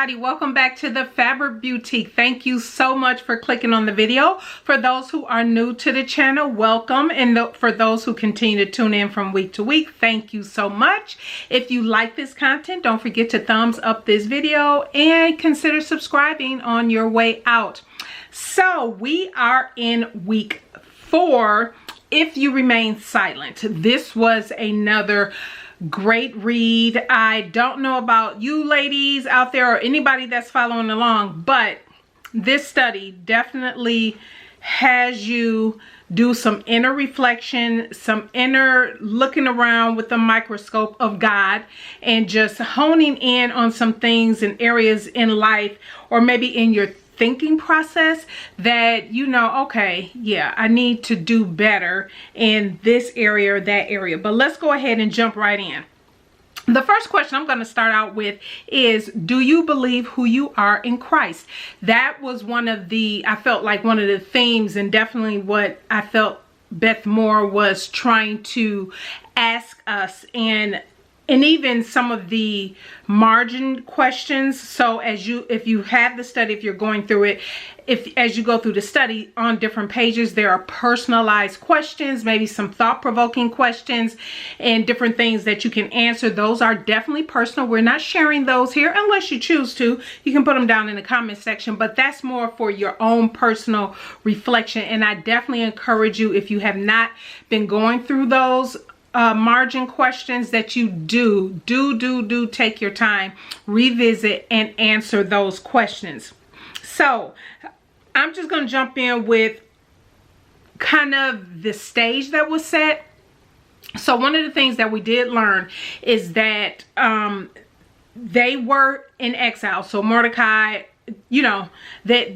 everybody, welcome back to the Fabric Beautique. Thank you so much for clicking on the video. For those who are new to the channel, welcome, and for those who continue to tune in from week to week, thank you so much. If you like this content, don't forget to thumbs up this video and consider subscribing on your way out. So we are in week 4, If You Remain Silent. This was another great read. I don't know about you ladies out there or anybody that's following along, but this study definitely has you do some inner reflection, some inner looking around with the microscope of God, and just honing in on some things and areas in life, or maybe in your thinking process, that you know, okay, yeah, I need to do better in this area or that area. But let's go ahead and jump right in. The first question I'm going to start out with is, do you believe who you are in Christ? That was one of the, I felt like one of the themes, and definitely what I felt Beth Moore was trying to ask us, and even some of the margin questions. So if you have the study, if you're going through it, as you go through the study, on different pages there are personalized questions, maybe some thought-provoking questions and different things that you can answer. Those are definitely personal. We're not sharing those here unless you choose to. You can put them down in the comment section, but that's more for your own personal reflection. And I definitely encourage you, if you have not been going through those margin questions, that you do take your time, revisit and answer those questions. So I'm just going to jump in with kind of the stage that was set. So one of the things that we did learn is that they were in exile. So Mordecai, you know, that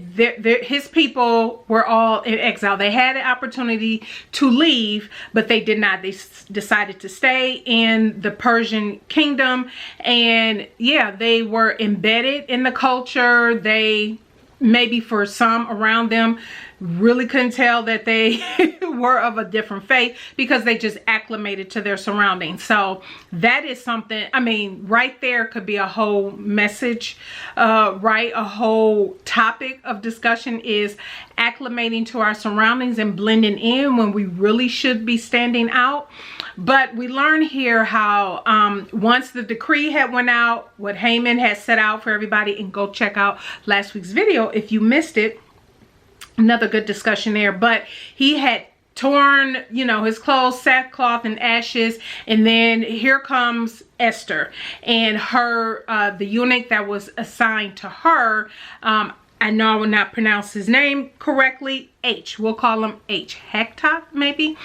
his people were all in exile. They had the opportunity to leave, but they did not. They decided to stay in the Persian kingdom, and yeah, they were embedded in the culture. They, maybe for some around them, really couldn't tell that they were of a different faith because they just acclimated to their surroundings. So that is something, I mean, right there could be a whole message, right? A whole topic of discussion is acclimating to our surroundings and blending in when we really should be standing out. But we learn here how once the decree had went out, what Haman had set out for everybody, and go check out last week's video if you missed it. Another good discussion there. But he had torn, you know, his clothes, sackcloth and ashes. And then here comes Esther and her, the eunuch that was assigned to her. I know I will not pronounce his name correctly. H. We'll call him H. Hector, maybe.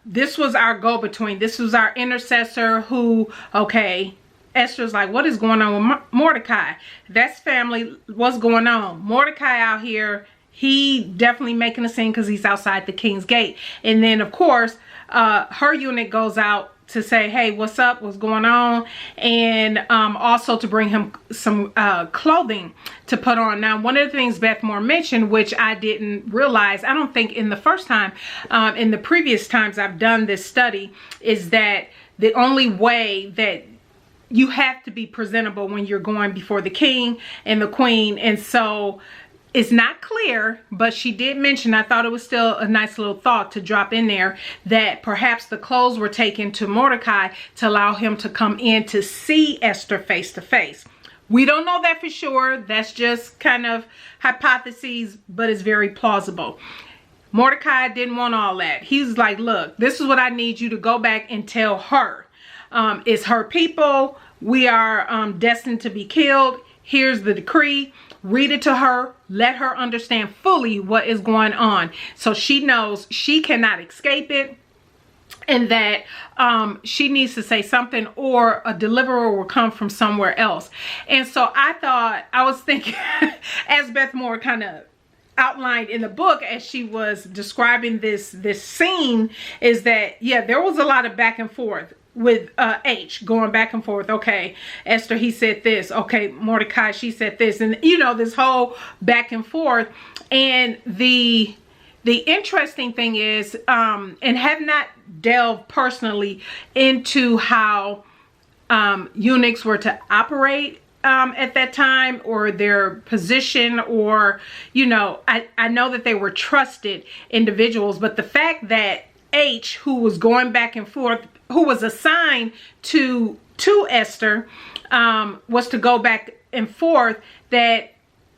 This was our go-between. This was our intercessor who, okay, Esther's like, what is going on with Mordecai? That's family. What's going on? Mordecai out here, he definitely making a scene because he's outside the king's gate. And then, of course, her eunuch goes out to say, hey, what's up? What's going on? And also to bring him some clothing to put on. Now, one of the things Beth Moore mentioned, which I didn't realize, I don't think in the first time, in the previous times I've done this study, is that the only way that you have to be presentable when you're going before the king and the queen. And so it's not clear, but she did mention, I thought it was still a nice little thought to drop in there, that perhaps the clothes were taken to Mordecai to allow him to come in to see Esther face to face. We don't know that for sure. That's just kind of hypotheses, but it's very plausible. Mordecai didn't want all that. He was like, look, this is what I need you to go back and tell her. It's her people. We are destined to be killed. Here's the decree. Read it to her. Let her understand fully what is going on, so she knows she cannot escape it, and that she needs to say something, or a deliverer will come from somewhere else. And so I was thinking, as Beth Moore kind of outlined in the book as she was describing this scene, is that, yeah, there was a lot of back and forth with H, going back and forth. Okay, Esther, he said this. Okay, Mordecai, she said this. And you know, this whole back and forth. And the interesting thing is, and have not delved personally into how eunuchs were to operate at that time, or their position, or, you know, I know that they were trusted individuals, but the fact that H, who was going back and forth, who was assigned to Esther, was to go back and forth, that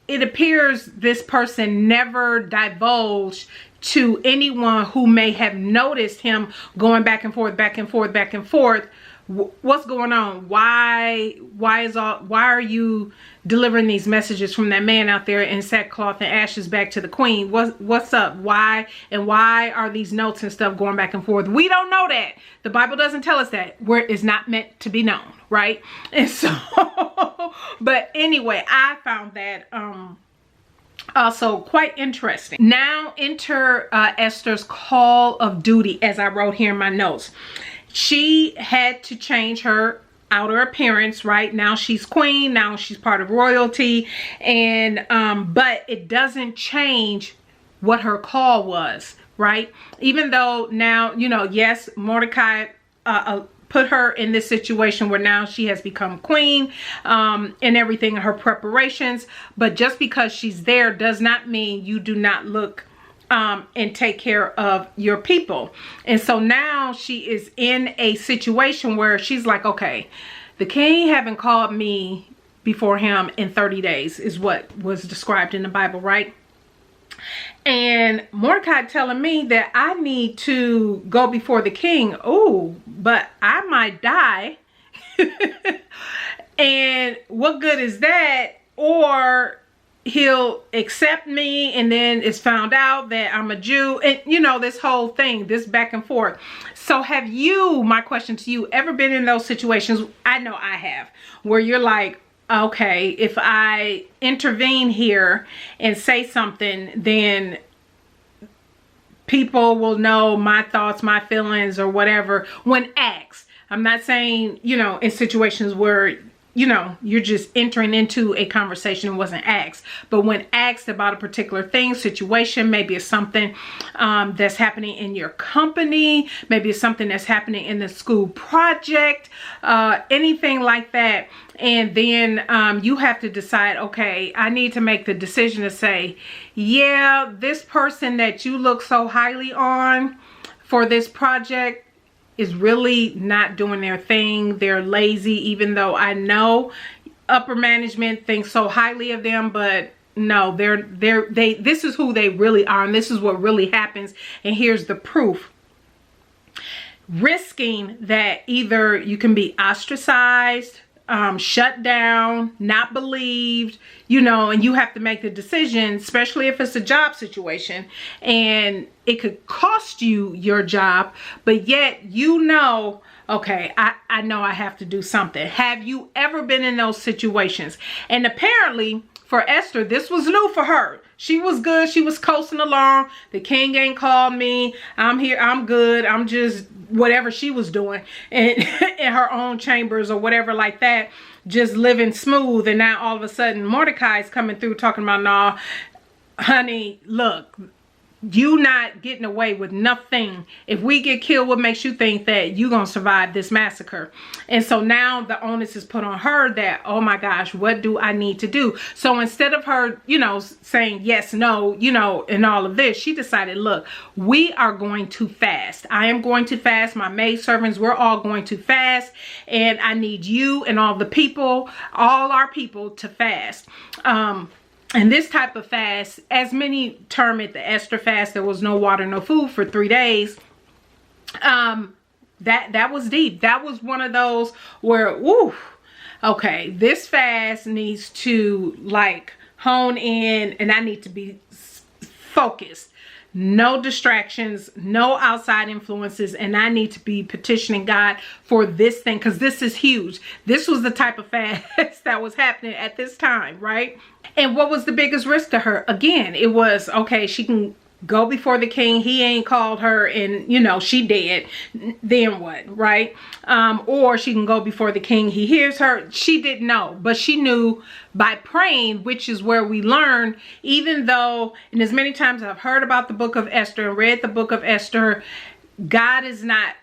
it appears this person never divulged to anyone who may have noticed him going back and forth, back and forth, back and forth. What's going on? Why are you delivering these messages from that man out there in sackcloth and ashes back to the queen? What's up? Why are these notes and stuff going back and forth? We don't know that. The Bible doesn't tell us that. Where it's not meant to be known, right? And so, but anyway, I found that also quite interesting. Now enter Esther's call of duty, as I wrote here in my notes. She had to change her outer appearance, right? Now she's queen, now she's part of royalty, and but it doesn't change what her call was, right? Even though now, you know, yes, Mordecai put her in this situation where now she has become queen, and everything, her preparations, but just because she's there does not mean you do not look and take care of your people. And so now she is in a situation where she's like, okay, the king haven't called me before him in 30 days is what was described in the Bible, right? And Mordecai telling me that I need to go before the king. Oh, but I might die. And what good is that? Or he'll accept me and then it's found out that I'm a Jew, and you know, this whole thing, this back and forth. So have you, my question to you, ever been in those situations? I know I have, where you're like, okay, if I intervene here and say something, then people will know my thoughts, my feelings, or whatever when asked. I'm not saying, you know, in situations where, you know, you're just entering into a conversation and wasn't asked. But when asked about a particular thing, situation, maybe it's something that's happening in your company, maybe it's something that's happening in the school project, anything like that. And then you have to decide, okay, I need to make the decision to say, yeah, this person that you look so highly on for this project is really not doing their thing. They're lazy, even though I know upper management thinks so highly of them, but no, this is who they really are, and this is what really happens, and here's the proof. Risking that either you can be ostracized, shut down, not believed, you know, and you have to make the decision, especially if it's a job situation, and it could cost you your job, but yet you know, okay, I know I have to do something. Have you ever been in those situations? And apparently for Esther, this was new for her. She was good. She was coasting along. The king ain't called me. I'm here. I'm good. I'm just whatever she was doing in her own chambers or whatever like that, just living smooth. And now all of a sudden Mordecai is coming through talking about, nah, honey, look, you not getting away with nothing. If we get killed, what makes you think that you gonna survive this massacre? And so now the onus is put on her that, oh my gosh, what do I need to do? So instead of her, you know, saying yes, no, you know, and all of this, she decided, look, we are going to fast. I am going to fast. My maidservants, we're all going to fast. And I need you and all the people, all our people to fast. And this type of fast, as many term it the Esther fast, there was no water, no food for 3 days. That was deep. That was one of those where, woo, okay, this fast needs to like hone in, and I need to be focused. No distractions, no outside influences, and I need to be petitioning God for this thing, because this is huge. This was the type of fast that was happening at this time, right? And what was the biggest risk to her? Again, it was, okay, she can go before the king. He ain't called her, and, you know, she dead. Then what, right? Or she can go before the king. He hears her. She didn't know, but she knew by praying, which is where we learn, even though, and as many times I've heard about the book of Esther and read the book of Esther, God is not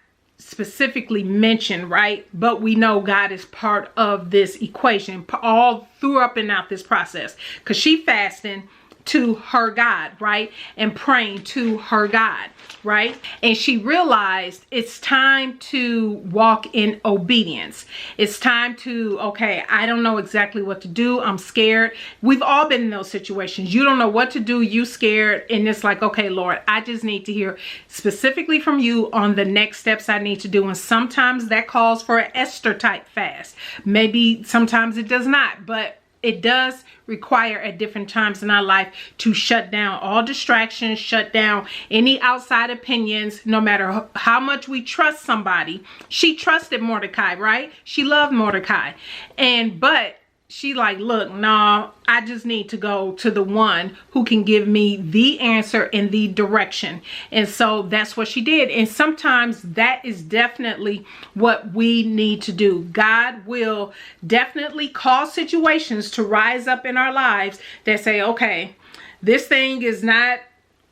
specifically mentioned, right? But we know God is part of this equation all through up and out this process, because she fasting to her God, right? And praying to her God, right? And she realized it's time to walk in obedience. It's time to, okay, I don't know exactly what to do. I'm scared. We've all been in those situations. You don't know what to do. You scared. And it's like, okay, Lord, I just need to hear specifically from you on the next steps I need to do. And sometimes that calls for an Esther type fast. Maybe sometimes it does not, but it does require at different times in our life to shut down all distractions, shut down any outside opinions, no matter how much we trust somebody. She trusted Mordecai, right? She loved Mordecai. But she like, look, no, I just need to go to the one who can give me the answer and the direction. And so that's what she did. And sometimes that is definitely what we need to do. God will definitely cause situations to rise up in our lives that say, okay, this thing is not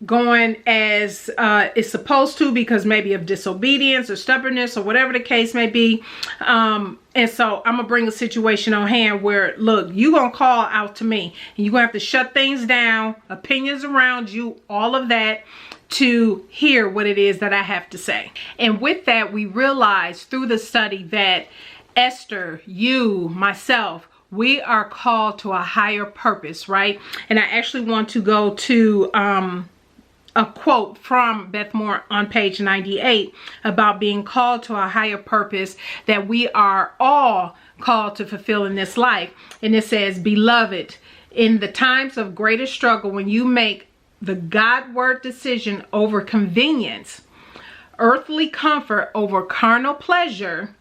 going as it's supposed to, because maybe of disobedience or stubbornness or whatever the case may be. And so I'm gonna bring a situation on hand where, look, you gonna call out to me and you're gonna have to shut things down, opinions around you, all of that, to hear what it is that I have to say. And with that, we realized through the study that Esther, you, myself, we are called to a higher purpose, right? And I actually want to go to a quote from Beth Moore on page 98 about being called to a higher purpose that we are all called to fulfill in this life. And it says, beloved, in the times of greatest struggle, when you make the God-word decision over convenience, earthly comfort over carnal pleasure,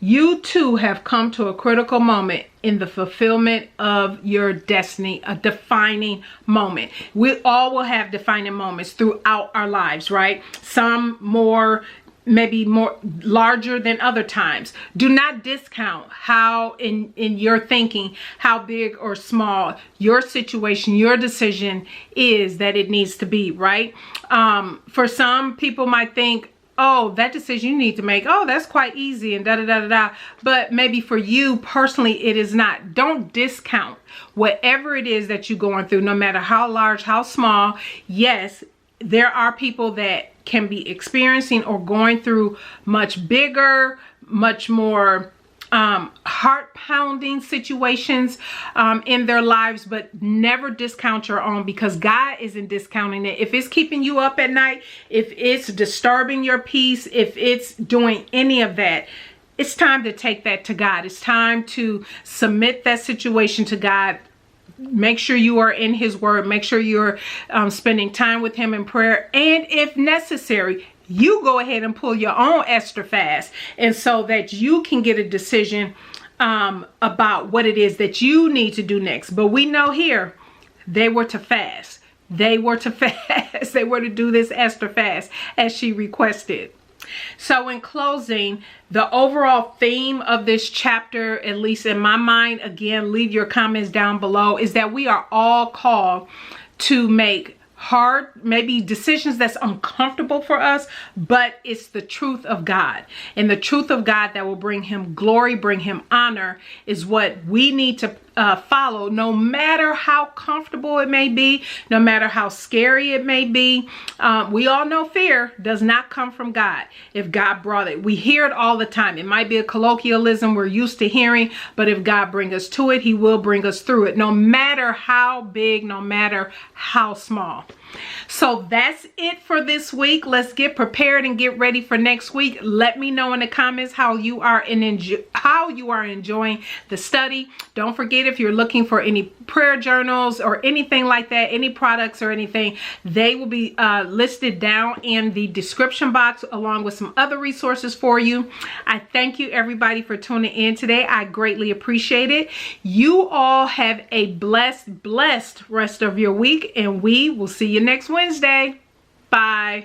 you too have come to a critical moment in the fulfillment of your destiny, a defining moment. We all will have defining moments throughout our lives, right? Some more, maybe more larger than other times. Do not discount how in your thinking, how big or small your situation, your decision is that it needs to be, right? For some people might think, oh, that decision you need to make, oh, that's quite easy and da-da-da-da-da. But maybe for you personally, it is not. Don't discount whatever it is that you're going through, no matter how large, how small. Yes, there are people that can be experiencing or going through much bigger, much more heart-pounding situations in their lives, but never discount your own, because God isn't discounting it. If it's keeping you up at night, if it's disturbing your peace, if it's doing any of that, it's time to take that to God. It's time to submit that situation to God. Make sure you are in his word. Make sure you're spending time with him in prayer. And if necessary, you go ahead and pull your own Esther fast, and so that you can get a decision about what it is that you need to do next. But we know here, they were to fast. They were to fast. They were to do this Esther fast as she requested. So in closing, the overall theme of this chapter, at least in my mind, again, leave your comments down below, is that we are all called to make hard, maybe decisions that's uncomfortable for us, but it's the truth of God. And the truth of God that will bring him glory, bring him honor, is what we need to follow, no matter how comfortable it may be, no matter how scary it may be. We all know fear does not come from God. If God brought it, we hear it all the time. It might be a colloquialism we're used to hearing, but if God brings us to it, he will bring us through it, no matter how big, no matter how small. So that's it for this week. Let's get prepared and get ready for next week. Let me know in the comments how you are enjoying the study. Don't forget, if you're looking for any prayer journals or anything like that, any products or anything, they will be listed down in the description box, along with some other resources for you. I thank you everybody for tuning in today. I greatly appreciate it. You all have a blessed rest of your week, and we will see you next Wednesday. Bye.